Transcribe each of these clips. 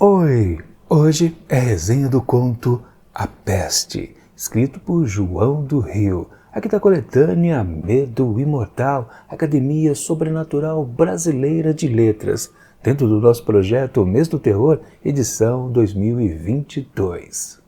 Oi! Hoje é resenha do conto A Peste, escrito por João do Rio, aqui da coletânea Medo Imortal, Academia Sobrenatural Brasileira de Letras, dentro do nosso projeto Mês do Terror, edição 2022.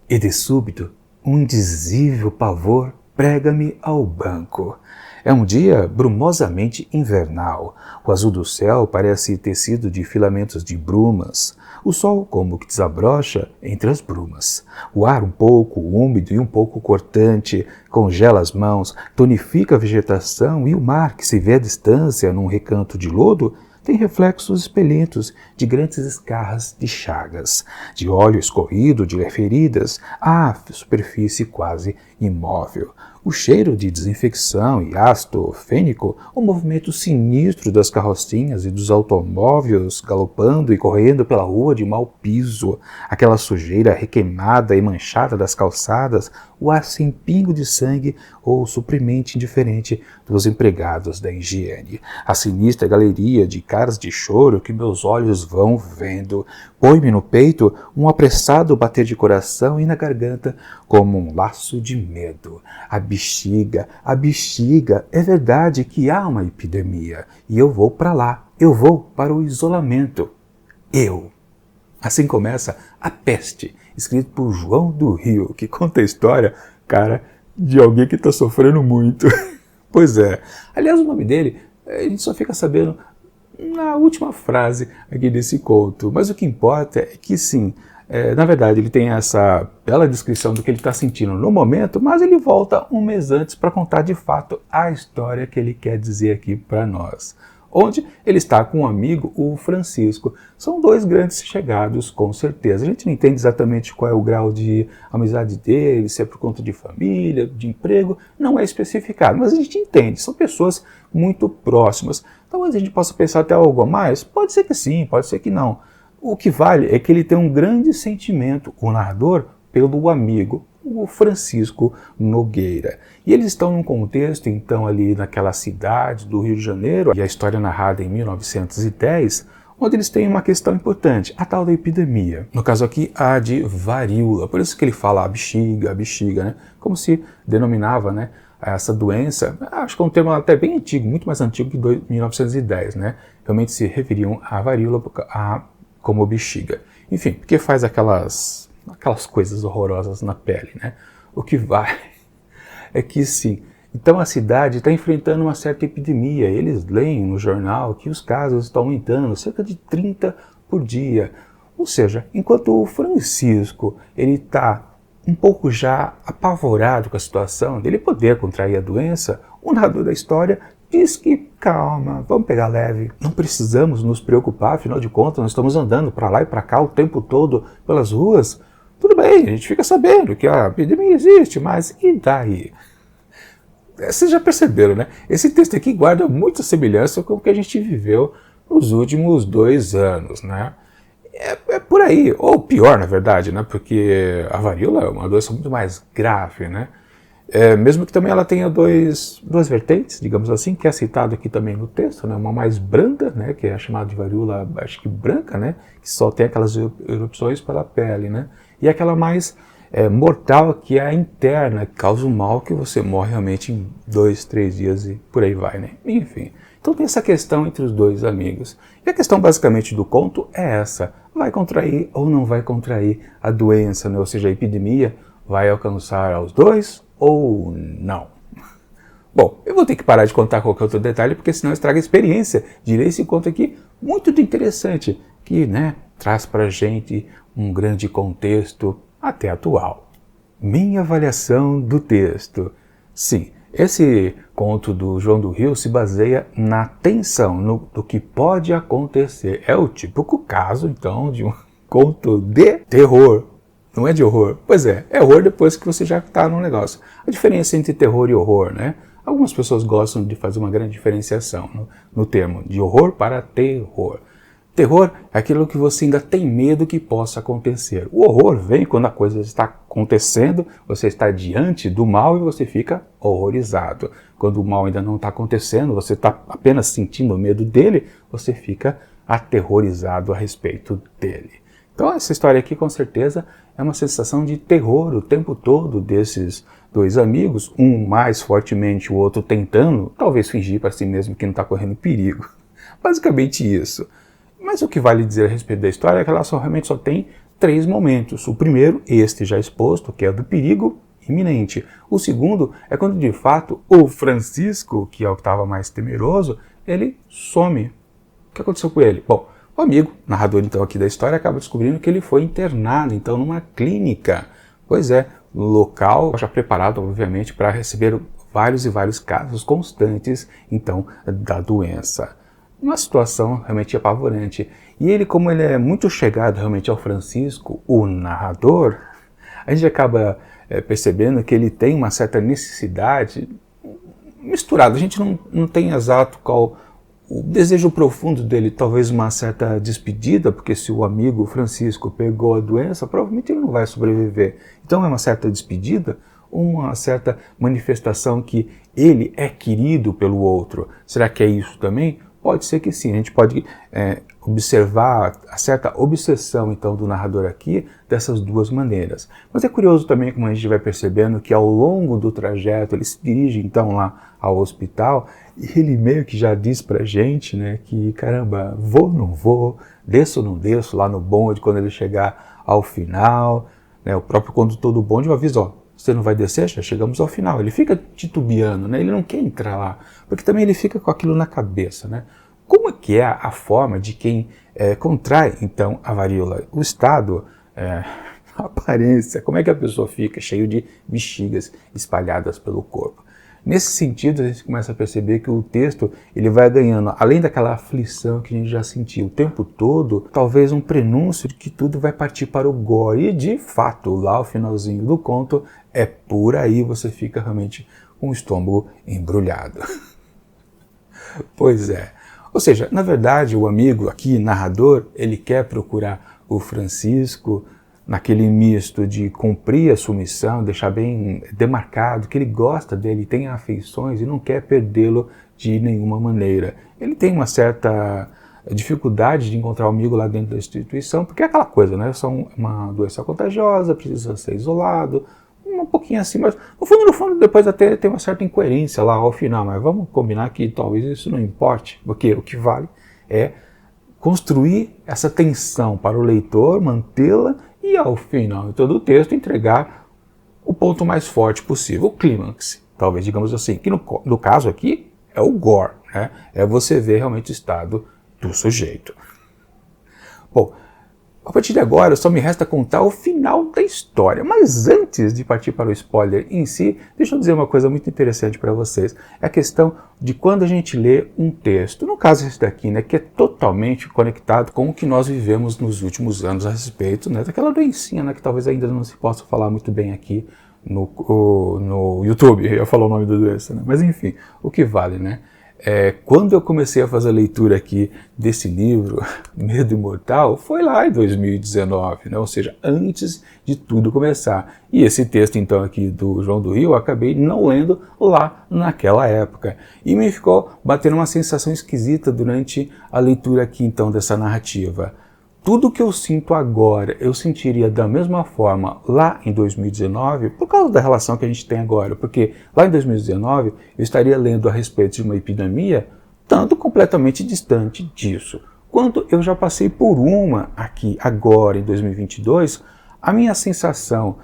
E de súbito, um indizível pavor prega-me ao banco. É um dia brumosamente invernal. O azul do céu parece tecido de filamentos de brumas. O sol como que desabrocha entre as brumas. O ar um pouco úmido e um pouco cortante congela as mãos, tonifica a vegetação e o mar, que se vê à distância num recanto de lodo, tem reflexos espelhentos de grandes escarras de chagas, de óleo escorrido, de feridas, a superfície quase imóvel. O cheiro de desinfecção e ácido fênico, o movimento sinistro das carrocinhas e dos automóveis galopando e correndo pela rua de mau piso, aquela sujeira requeimada e manchada das calçadas, o ar sem pingo de sangue ou suprimente indiferente dos empregados da higiene. A sinistra galeria de caras de choro que meus olhos vão vendo, põe-me no peito um apressado bater de coração e na garganta como um laço de medo. A bexiga, é verdade que há uma epidemia e eu vou para lá, eu vou para o isolamento. Assim começa A Peste, escrito por João do Rio, que conta a história, cara, de alguém que está sofrendo muito. Pois é. Aliás, o nome dele, a gente só fica sabendo na última frase aqui desse conto. Mas o que importa é que sim, na verdade ele tem essa bela descrição do que ele está sentindo no momento, mas ele volta um mês antes para contar de fato a história que ele quer dizer aqui para nós. Onde ele está com um amigo, o Francisco. São dois grandes chegados, com certeza. A gente não entende exatamente qual é o grau de amizade deles, se é por conta de família, de emprego, não é especificado, mas a gente entende, são pessoas muito próximas. Talvez a gente possa pensar até algo a mais, pode ser que sim, pode ser que não. O que vale é que ele tem um grande sentimento, o narrador, pelo amigo, o Francisco Nogueira. E eles estão num contexto, então, ali naquela cidade do Rio de Janeiro, e a história é narrada em 1910, onde eles têm uma questão importante, a tal da epidemia. No caso aqui, a de varíola. Por isso que ele fala a bexiga, né? Como se denominava, né, essa doença. Acho que é um termo até bem antigo, muito mais antigo que 1910, né? Realmente se referiam à varíola como bexiga. Enfim, porque faz aquelas coisas horrorosas na pele, né? O que vai é que sim. Então a cidade está enfrentando uma certa epidemia. Eles leem no jornal que os casos estão aumentando, cerca de 30 por dia. Ou seja, enquanto o Francisco ele está um pouco já apavorado com a situação dele poder contrair a doença, o narrador da história diz que calma, vamos pegar leve, não precisamos nos preocupar, afinal de contas nós estamos andando para lá e para cá o tempo todo pelas ruas. Tudo bem, a gente fica sabendo que a epidemia existe, mas e daí? Vocês já perceberam, né? Esse texto aqui guarda muita semelhança com o que a gente viveu nos últimos 2 anos, né? É por aí, ou pior, na verdade, né? Porque a varíola é uma doença muito mais grave, né? Mesmo que também ela tenha duas vertentes, digamos assim, que é citado aqui também no texto, né? Uma mais branda, né? Que é chamada de varíola, acho que branca, né? Que só tem aquelas erupções pela pele, né? E aquela mais mortal, que é a interna, que causa um mal que você morre realmente em 2, 3 dias e por aí vai, né? Enfim, então tem essa questão entre os dois amigos. E a questão basicamente do conto é essa: vai contrair ou não vai contrair a doença, né? Ou seja, a epidemia vai alcançar aos dois ou não? Bom, eu vou ter que parar de contar qualquer outro detalhe, porque senão estraga a experiência de ler esse conto aqui, muito interessante, que, né, traz pra gente um grande contexto até atual. Minha avaliação do texto. Sim, esse conto do João do Rio se baseia na tensão, do que pode acontecer. É o típico caso, então, de um conto de terror. Não é de horror? Pois é horror depois que você já está no negócio. A diferença entre terror e horror, né? Algumas pessoas gostam de fazer uma grande diferenciação no termo de horror para terror. Terror é aquilo que você ainda tem medo que possa acontecer. O horror vem quando a coisa está acontecendo, você está diante do mal e você fica horrorizado. Quando o mal ainda não está acontecendo, você está apenas sentindo medo dele, você fica aterrorizado a respeito dele. Então essa história aqui com certeza é uma sensação de terror o tempo todo desses dois amigos, um mais fortemente, o outro tentando, talvez fingir para si mesmo que não está correndo perigo. Basicamente isso. Mas o que vale dizer a respeito da história é que ela realmente só tem 3 momentos. O primeiro, este já exposto, que é o do perigo iminente. O segundo é quando de fato o Francisco, que é o que estava mais temeroso, ele some. O que aconteceu com ele? Bom, o amigo, narrador então aqui da história, acaba descobrindo que ele foi internado então numa clínica. Pois é, no local já preparado obviamente para receber vários e vários casos constantes então da doença. Uma situação realmente apavorante. E ele, como ele é muito chegado realmente ao Francisco, o narrador, a gente acaba percebendo que ele tem uma certa necessidade misturada. A gente não tem exato qual o desejo profundo dele, talvez uma certa despedida, porque se o amigo Francisco pegou a doença, provavelmente ele não vai sobreviver. Então é uma certa despedida, uma certa manifestação que ele é querido pelo outro. Será que é isso também? Pode ser que sim, a gente pode observar a certa obsessão então do narrador aqui dessas duas maneiras. Mas é curioso também como a gente vai percebendo que ao longo do trajeto ele se dirige então lá ao hospital e ele meio que já diz pra gente, né, que caramba, vou ou não vou, desço ou não desço lá no bonde quando ele chegar ao final, né, o próprio condutor do bonde avisa, ó, você não vai descer? Já chegamos ao final. Ele fica titubeando, né? Ele não quer entrar lá, porque também ele fica com aquilo na cabeça, né? Como é que é a forma de quem contrai, então, a varíola? O estado, a aparência, como é que a pessoa fica? Cheio de bexigas espalhadas pelo corpo. Nesse sentido, a gente começa a perceber que o texto ele vai ganhando, além daquela aflição que a gente já sentiu o tempo todo, talvez um prenúncio de que tudo vai partir para o gore. E, de fato, lá o finalzinho do conto é por aí, você fica realmente com o estômago embrulhado. Pois é. Ou seja, na verdade, o amigo aqui, narrador, ele quer procurar o Francisco naquele misto de cumprir a sua missão, deixar bem demarcado que ele gosta dele, tem afeições e não quer perdê-lo de nenhuma maneira. Ele tem uma certa dificuldade de encontrar um amigo lá dentro da instituição, porque é aquela coisa, né? São uma doença contagiosa, precisa ser isolado, um pouquinho assim, mas no fundo, depois até tem uma certa incoerência lá ao final, mas vamos combinar que talvez isso não importe, porque o que vale é construir essa tensão para o leitor, mantê-la e ao final de todo o texto entregar o ponto mais forte possível, o clímax, talvez digamos assim, que no caso aqui é o gore, né? É você ver realmente o estado do sujeito. Bom, a partir de agora só me resta contar o final da história, mas antes de partir para o spoiler em si, deixa eu dizer uma coisa muito interessante para vocês. É a questão de quando a gente lê um texto, no caso esse daqui, né, que é totalmente conectado com o que nós vivemos nos últimos anos a respeito, né, daquela doencinha, né, que talvez ainda não se possa falar muito bem aqui no YouTube, eu ia falar o nome da doença, né, mas enfim, o que vale, né? Quando eu comecei a fazer a leitura aqui desse livro, Medo Imortal, foi lá em 2019, né? Ou seja, antes de tudo começar. E esse texto então aqui do João do Rio, eu acabei não lendo lá naquela época. E me ficou batendo uma sensação esquisita durante a leitura aqui então dessa narrativa. Tudo que eu sinto agora, eu sentiria da mesma forma lá em 2019, por causa da relação que a gente tem agora, porque lá em 2019 eu estaria lendo a respeito de uma epidemia, tanto completamente distante disso. Quando eu já passei por uma aqui agora em 2022, a minha sensação,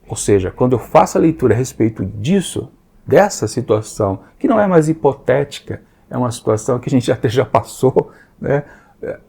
ou seja, quando eu faço a leitura a respeito disso, dessa situação, que não é mais hipotética, é uma situação que a gente até já passou, né?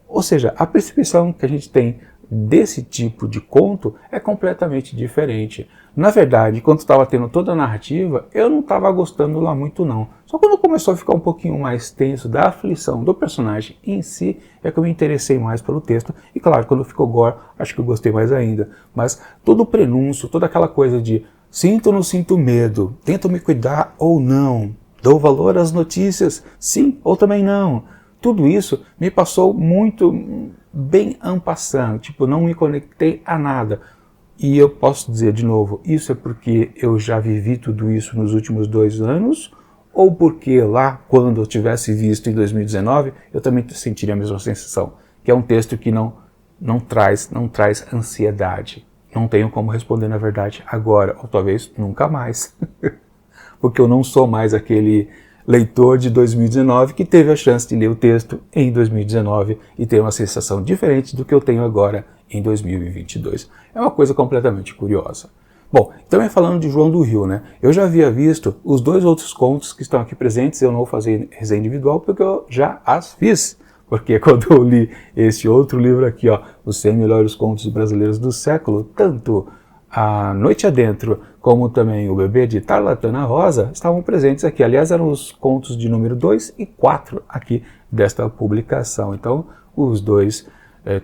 Ou seja, a percepção que a gente tem desse tipo de conto é completamente diferente. Na verdade, quando estava tendo toda a narrativa, eu não estava gostando lá muito não. Só quando começou a ficar um pouquinho mais tenso da aflição do personagem em si, é que eu me interessei mais pelo texto. E claro, quando ficou gore, acho que eu gostei mais ainda. Mas todo o prenúncio, toda aquela coisa de sinto ou não sinto medo, tento me cuidar ou não, dou valor às notícias, sim ou também não. tudo isso me passou muito bem en passant, tipo, não me conectei a nada. E eu posso dizer de novo, isso é porque eu já vivi tudo isso nos últimos 2 anos, ou porque lá, quando eu tivesse visto em 2019, eu também sentiria a mesma sensação, que é um texto que não traz ansiedade. Não tenho como responder, na verdade, agora, ou talvez nunca mais. Porque eu não sou mais aquele leitor de 2019 que teve a chance de ler o texto em 2019 e ter uma sensação diferente do que eu tenho agora em 2022. É uma coisa completamente curiosa. Bom, também falando de João do Rio, né? Eu já havia visto os 2 outros contos que estão aqui presentes, eu não vou fazer resenha individual porque eu já as fiz. Porque quando eu li este outro livro aqui, ó, Os 100 Melhores Contos Brasileiros do Século, tanto A Noite Adentro como também O Bebê de Tarlatana Rosa estavam presentes aqui. Aliás, eram os contos de número 2 e 4 aqui desta publicação. Então, os 2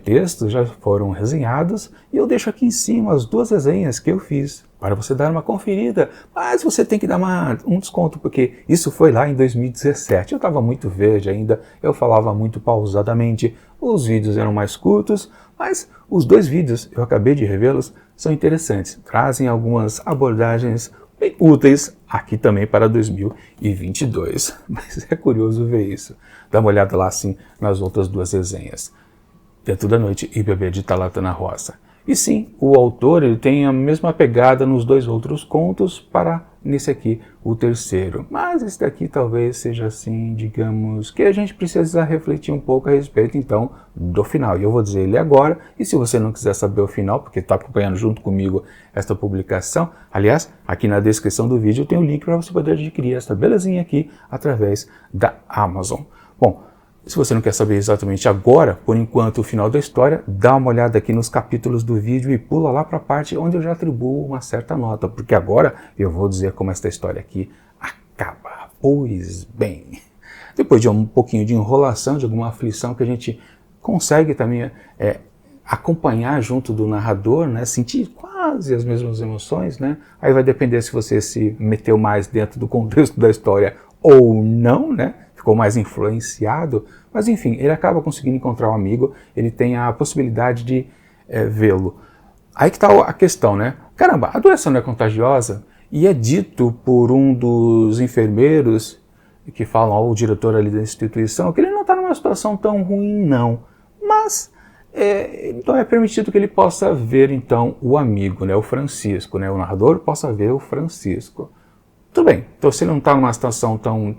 textos já foram resenhados e eu deixo aqui em cima as 2 resenhas que eu fiz para você dar uma conferida, mas você tem que dar um desconto, porque isso foi lá em 2017, eu estava muito verde ainda, eu falava muito pausadamente, os vídeos eram mais curtos, mas os 2 vídeos, eu acabei de revê-los, são interessantes, trazem algumas abordagens bem úteis aqui também para 2022, mas é curioso ver isso. Dá uma olhada lá assim nas outras 2 resenhas. Dentro da Noite e Bebê de Tarlatana Rosa. E sim, o autor ele tem a mesma pegada nos 2 outros contos para, nesse aqui, o terceiro. Mas esse daqui talvez seja assim, digamos, que a gente precisa refletir um pouco a respeito, então, do final. E eu vou dizer ele agora, e se você não quiser saber o final, porque está acompanhando junto comigo esta publicação, aliás, aqui na descrição do vídeo tem o link para você poder adquirir esta belezinha aqui através da Amazon. Bom, se você não quer saber exatamente agora, por enquanto, o final da história, dá uma olhada aqui nos capítulos do vídeo e pula lá para a parte onde eu já atribuo uma certa nota, porque agora eu vou dizer como esta história aqui acaba. Pois bem, depois de um pouquinho de enrolação, de alguma aflição que a gente consegue também acompanhar junto do narrador, né, sentir quase as mesmas emoções, né? Aí vai depender se você se meteu mais dentro do contexto da história ou não, né? Ficou mais influenciado, mas enfim, ele acaba conseguindo encontrar um amigo, ele tem a possibilidade de vê-lo. Aí que está a questão, né? Caramba, a doença não é contagiosa? E é dito por um dos enfermeiros, que falam ao diretor ali da instituição, que ele não está numa situação tão ruim, não. Mas então é permitido que ele possa ver, então, o amigo, né? O Francisco, né? O narrador possa ver o Francisco. Tudo bem, então se ele não está numa situação tão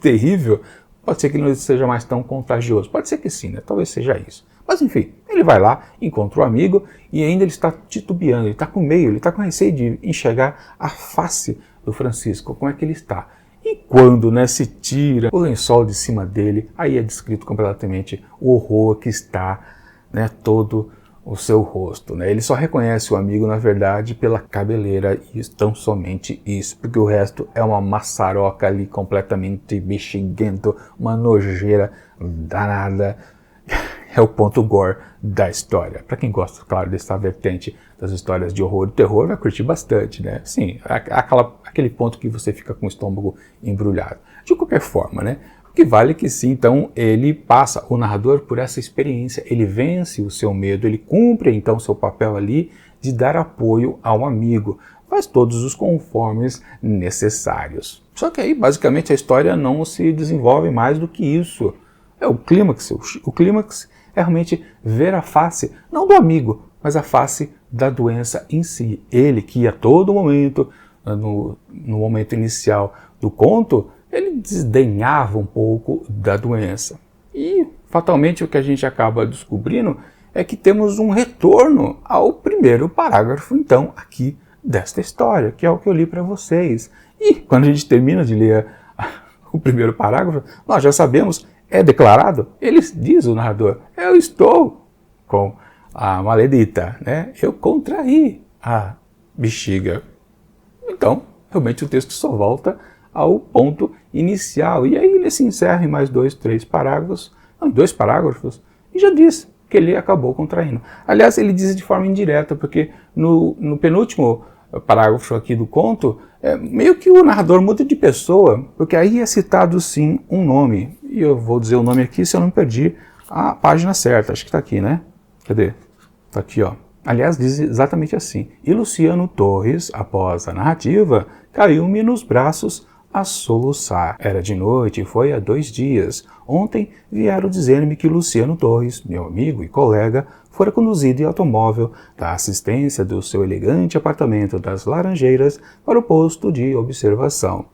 terrível, pode ser que ele não seja mais tão contagioso. Pode ser que sim, né? Talvez seja isso. Mas enfim, ele vai lá, encontra o amigo e ainda ele está titubeando, ele está com medo, ele está com receio de enxergar a face do Francisco, como é que ele está. E quando, né, se tira o lençol de cima dele, aí é descrito completamente o horror que está, né, todo o seu rosto, né? Ele só reconhece o amigo, na verdade, pela cabeleira e tão somente isso, porque o resto é uma maçaroca ali completamente bexiguento, uma nojeira danada. É o ponto gore da história. Para quem gosta, claro, dessa vertente das histórias de horror e terror, vai curtir bastante, né? Sim, aquele ponto que você fica com o estômago embrulhado. De qualquer forma, né? O que vale é que sim, então ele passa, o narrador, por essa experiência, ele vence o seu medo, ele cumpre então seu papel ali de dar apoio ao amigo, faz todos os conformes necessários. Só que aí, basicamente, a história não se desenvolve mais do que isso. O clímax é realmente ver a face, não do amigo, mas a face da doença em si. Ele que a todo momento, no momento inicial do conto, ele desdenhava um pouco da doença. E, fatalmente, o que a gente acaba descobrindo é que temos um retorno ao primeiro parágrafo, então, aqui desta história, que é o que eu li para vocês. E, quando a gente termina de ler o primeiro parágrafo, nós já sabemos, é declarado, ele diz, o narrador, eu estou com a maledita, né? Eu contraí a bexiga. Então, realmente o texto só volta ao ponto inicial. E aí ele se encerra em mais 2 parágrafos, e já diz que ele acabou contraindo. Aliás, ele diz de forma indireta, porque no penúltimo parágrafo aqui do conto, meio que o narrador muda de pessoa, porque aí é citado sim um nome. e eu vou dizer o nome aqui se eu não perdi a página certa. Acho que está aqui, né? Cadê? Está aqui, ó. Aliás, diz exatamente assim. E Luciano Torres, após a narrativa, caiu-me nos braços a soluçar. Era de noite e foi há 2 dias. Ontem vieram dizer-me que Luciano Torres, meu amigo e colega, fora conduzido em automóvel da assistência do seu elegante apartamento das Laranjeiras para o posto de observação.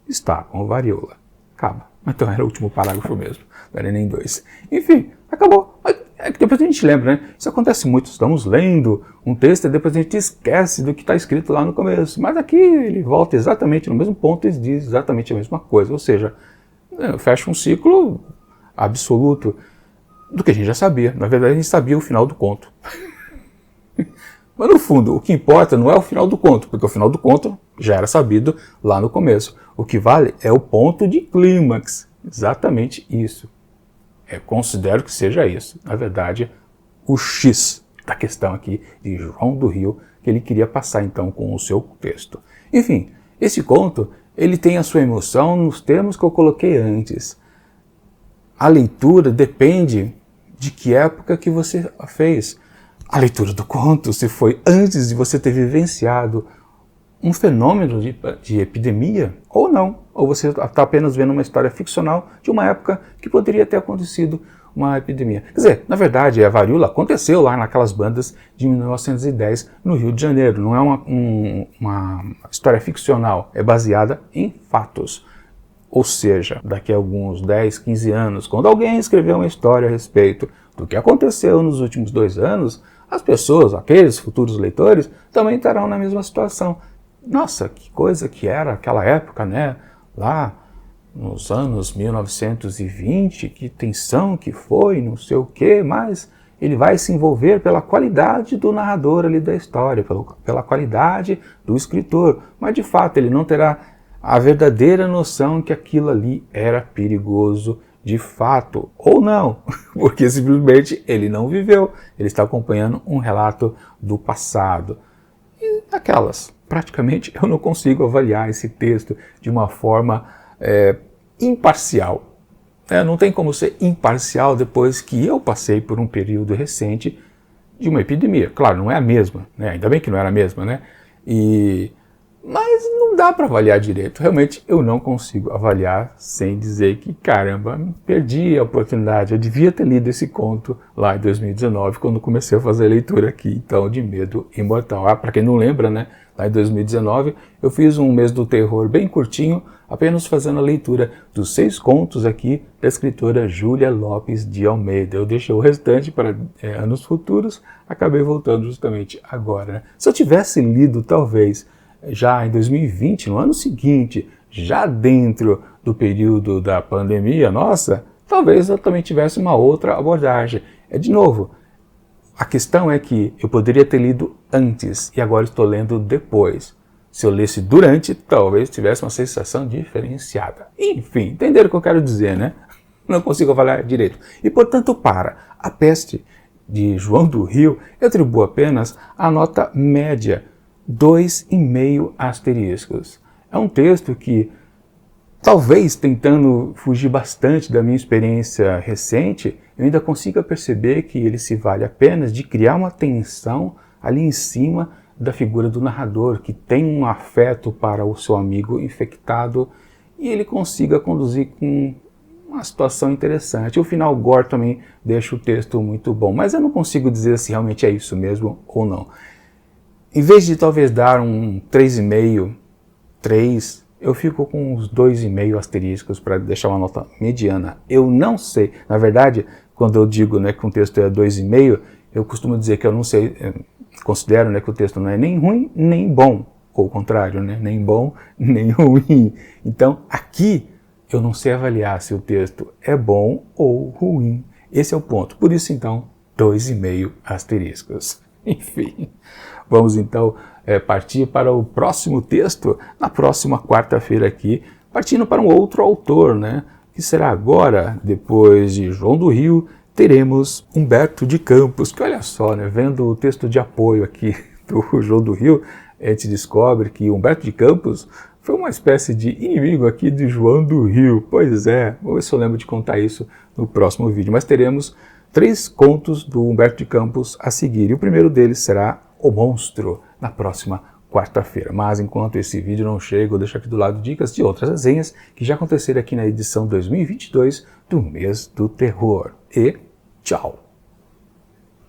Está com varíola. Acaba. Então era o último parágrafo mesmo. Não era nem 2. Enfim, acabou. É que depois a gente lembra, né? Isso acontece muito. Estamos lendo um texto e depois a gente esquece do que está escrito lá no começo. Mas aqui ele volta exatamente no mesmo ponto e diz exatamente a mesma coisa. Ou seja, fecha um ciclo absoluto do que a gente já sabia. Na verdade, a gente sabia o final do conto. Mas no fundo, o que importa não é o final do conto, porque o final do conto já era sabido lá no começo. O que vale é o ponto de clímax. Exatamente isso. Considero que seja isso. Na verdade, o X da questão aqui de João do Rio, que ele queria passar então com o seu texto. Enfim, esse conto, ele tem a sua emoção nos termos que eu coloquei antes. A leitura depende de que época que você fez. A leitura do conto, se foi antes de você ter vivenciado um fenômeno de epidemia, ou não. Ou você está apenas vendo uma história ficcional de uma época que poderia ter acontecido uma epidemia. Quer dizer, na verdade, a varíola aconteceu lá naquelas bandas de 1910 no Rio de Janeiro. Não é uma história ficcional, é baseada em fatos. Ou seja, daqui a alguns 10, 15 anos, quando alguém escrever uma história a respeito do que aconteceu nos últimos 2 anos, as pessoas, aqueles futuros leitores, também estarão na mesma situação. Nossa, que coisa que era aquela época, né? Lá nos anos 1920, que tensão que foi, não sei o quê, mas ele vai se envolver pela qualidade do narrador ali da história, pela qualidade do escritor, mas de fato ele não terá a verdadeira noção que aquilo ali era perigoso de fato, ou não, porque simplesmente ele não viveu, ele está acompanhando um relato do passado. E aquelas, praticamente eu não consigo avaliar esse texto de uma forma imparcial. Não tem como ser imparcial depois que eu passei por um período recente de uma epidemia. Claro, não é a mesma, né? Ainda bem que não era a mesma, né? Mas não dá para avaliar direito. Realmente eu não consigo avaliar sem dizer que, caramba, perdi a oportunidade. Eu devia ter lido esse conto lá em 2019, quando comecei a fazer a leitura aqui, então, de Medo Imortal. Para quem não lembra, né? Lá em 2019 eu fiz um mês do terror bem curtinho, apenas fazendo a leitura dos 6 contos aqui da escritora Júlia Lopes de Almeida. Eu deixei o restante para anos futuros, acabei voltando justamente agora, né? Se eu tivesse lido, talvez, já em 2020, no ano seguinte, já dentro do período da pandemia, nossa, talvez eu também tivesse uma outra abordagem. De novo, a questão é que eu poderia ter lido antes e agora estou lendo depois. Se eu lesse durante, talvez tivesse uma sensação diferenciada. Enfim, entenderam o que eu quero dizer, né? Não consigo avaliar direito. E, portanto, para A Peste, de João do Rio, eu atribuo apenas a nota média, 2,5 asteriscos. É um texto que, talvez tentando fugir bastante da minha experiência recente, eu ainda consiga perceber que ele se vale apenas de criar uma tensão ali em cima da figura do narrador, que tem um afeto para o seu amigo infectado, e ele consiga conduzir com uma situação interessante. O final gore também deixa o texto muito bom, mas eu não consigo dizer se realmente é isso mesmo ou não. Em vez de talvez dar um 3,5, 3, eu fico com uns 2,5 asteriscos para deixar uma nota mediana. Eu não sei. Na verdade, quando eu digo, né, que um texto é 2,5, eu costumo dizer que eu não sei, considero, né, que o texto não é nem ruim nem bom. Ou o contrário, né, nem bom nem ruim. Então, aqui eu não sei avaliar se o texto é bom ou ruim. Esse é o ponto. Por isso, então, 2,5 asteriscos. Enfim, vamos então partir para o próximo texto, na próxima quarta-feira aqui, partindo para um outro autor, né? Que será agora, depois de João do Rio, teremos Humberto de Campos, que olha só, né? Vendo o texto de apoio aqui do João do Rio, a gente descobre que Humberto de Campos foi uma espécie de inimigo aqui de João do Rio. Pois é, vou ver se eu lembro de contar isso no próximo vídeo. Mas teremos 3 contos do Humberto de Campos a seguir. E o primeiro deles será O Monstro, na próxima quarta-feira. Mas enquanto esse vídeo não chega, eu deixo aqui do lado dicas de outras resenhas que já aconteceram aqui na edição 2022 do Mês do Terror. E tchau!